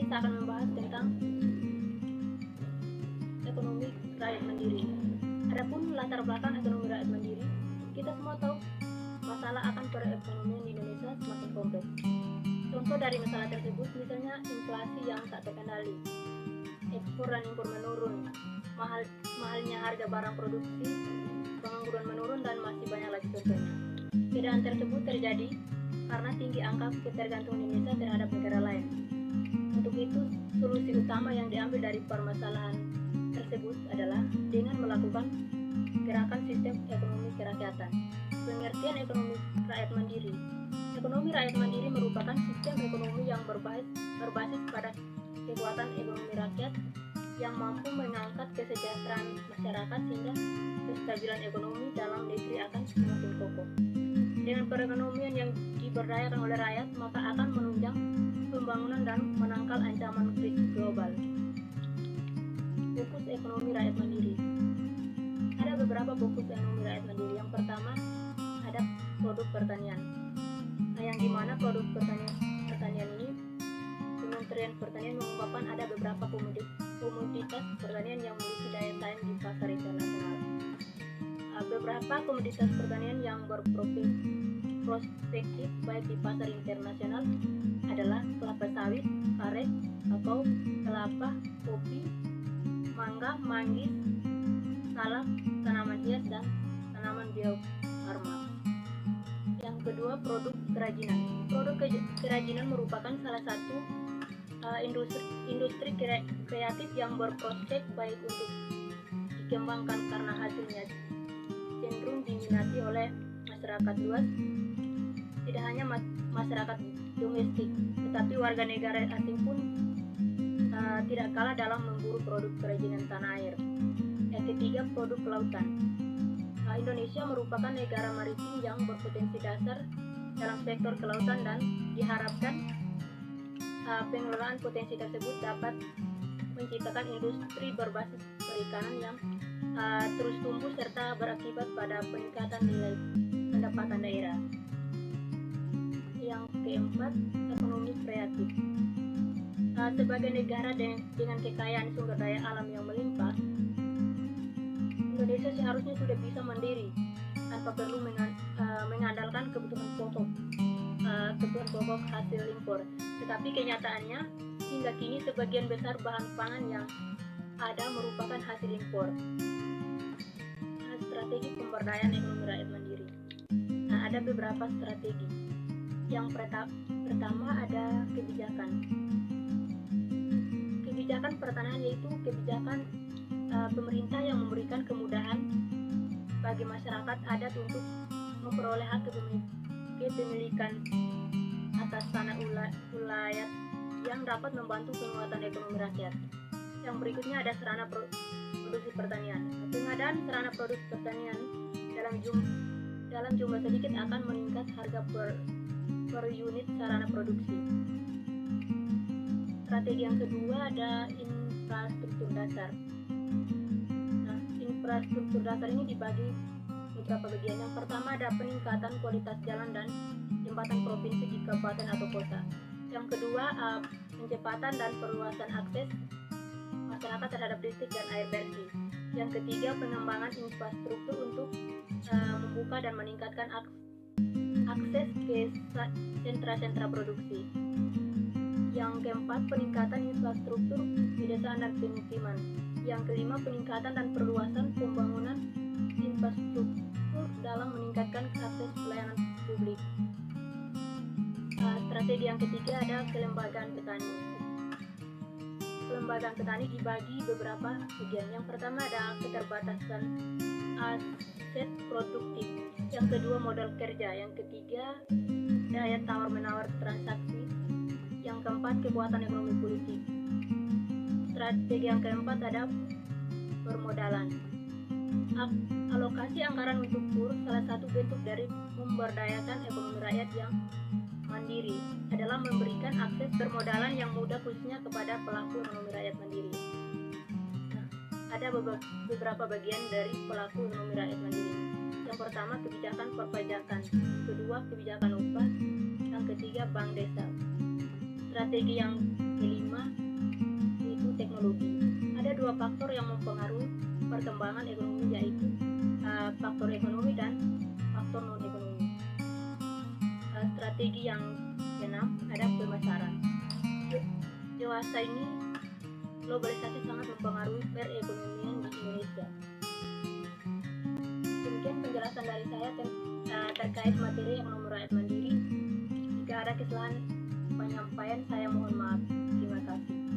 kita akan membahas tentang ekonomi rakyat mandiri. Adapun latar belakang ekonomi rakyat mandiri, kita semua tahu masalah akan perekonomian di Indonesia semakin kompleks. Contoh dari masalah tersebut misalnya inflasi yang tak terkendali, ekspor dan impor menurun, mahalnya harga barang produksi, pengangguran menurun, dan masih banyak lagi contohnya. Keadaan tersebut terjadi karena tinggi angka ketergantungan Indonesia terhadap negara lain. Untuk itu, solusi utama yang diambil dari permasalahan tersebut adalah dengan melakukan gerakan sistem ekonomi kerakyatan. Pengertian ekonomi rakyat mandiri. Ekonomi rakyat mandiri merupakan sistem ekonomi yang berbasis pada kekuatan ekonomi rakyat yang mampu mengangkat kesejahteraan masyarakat sehingga kestabilan ekonomi dalam negeri akan semakin kokoh. Dengan perekonomian yang diberdayakan oleh rakyat, maka akan menunjang pembangunan dan menangkal ancaman krisis global. Fokus ekonomi rakyat mandiri. Ada beberapa fokus ekonomi rakyat mandiri. Yang pertama, ada produk pertanian. Yang dimana produk pertanian ini Kementerian Pertanian mengungkapkan ada beberapa komoditas pertanian yang memiliki daya saing di pasar internasional. Beberapa komoditas pertanian yang berprospektif baik di pasar internasional adalah kelapa sawit, karet, kakao, kelapa, kopi, mangga, manggis, salak, tanaman hias, dan tanaman biofarma. Yang kedua, produk kerajinan. Produk kerajinan merupakan salah satu industri kreatif yang berprospek baik untuk dikembangkan karena hasilnya cenderung diminati oleh masyarakat luas, tidak hanya masyarakat domestik, tetapi warga negara asing pun tidak kalah dalam memburu produk kerajinan tanah air. Yang ketiga, produk kelautan. Indonesia merupakan negara maritim yang berpotensi dasar dalam sektor kelautan dan diharapkan pengelolaan potensi tersebut dapat menciptakan industri berbasis perikanan yang terus tumbuh serta berakibat pada peningkatan nilai pendapatan daerah. Yang keempat, ekonomi kreatif. Sebagai negara dengan kekayaan sumber daya alam yang melimpah, Indonesia seharusnya sudah bisa mandiri tanpa perlu mengandalkan kebutuhan pokok hasil impor. Tetapi kenyataannya hingga kini sebagian besar bahan pangan yang ada merupakan hasil impor. Strategi pemberdayaan ekonomi rakyat mandiri. Ada beberapa strategi. Yang pertama ada kebijakan. Kebijakan pertanahan yaitu kebijakan pemerintah yang memberikan kemudahan bagi masyarakat adat untuk memperoleh hak kepemilikan atas tanah ulayat yang dapat membantu penguatan ekonomi rakyat. Yang berikutnya ada sarana produksi pertanian. Pengadaan sarana produksi pertanian dalam jumlah sedikit akan meningkat harga per unit sarana produksi. Strategi yang kedua ada infrastruktur dasar. Infrastruktur dasar ini dibagi beberapa bagian. Yang pertama ada peningkatan kualitas jalan dan jembatan provinsi di kabupaten atau kota. Yang kedua, pencepatan dan perluasan akses masyarakat terhadap listrik dan air bersih. Yang ketiga, pengembangan infrastruktur untuk membuka dan meningkatkan akses ke sentra-sentra produksi. Yang keempat, peningkatan infrastruktur pedesaan dan pemukiman. Yang kelima, peningkatan dan perluasan pembangunan infrastruktur dalam meningkatkan akses pelayanan publik. Strategi yang ketiga ada kelembagaan petani. Kelembagaan petani dibagi beberapa bagian. Yang pertama ada keterbatasan aset produktif. Yang kedua, modal kerja. Yang ketiga, daya tawar-menawar transaksi. Yang keempat, kekuatan ekonomi politik. Strategi yang keempat ada permodalan. Alokasi anggaran untuk KUR, salah satu bentuk dari memberdayakan ekonomi rakyat yang mandiri, adalah memberikan akses permodalan yang mudah khususnya kepada pelaku ekonomi rakyat mandiri. Ada beberapa bagian dari pelaku ekonomi rakyat mandiri. Yang pertama, kebijakan perpajakan. Kedua, kebijakan upah. Yang ketiga, bank desa. Strategi yang kelima yaitu teknologi. Ada dua faktor yang mempengaruhi perkembangan ekonomi, yaitu faktor ekonomi dan faktor non ekonomi. Strategi yang keenam ada pemasaran. Dewasa ini globalisasi sangat mempengaruhi perekonomian di Indonesia. Demikian penjelasan dari saya terkait materi ekonomi rakyat mandiri. Jika ada kesalahan penyampaian, saya mohon maaf. Terima kasih.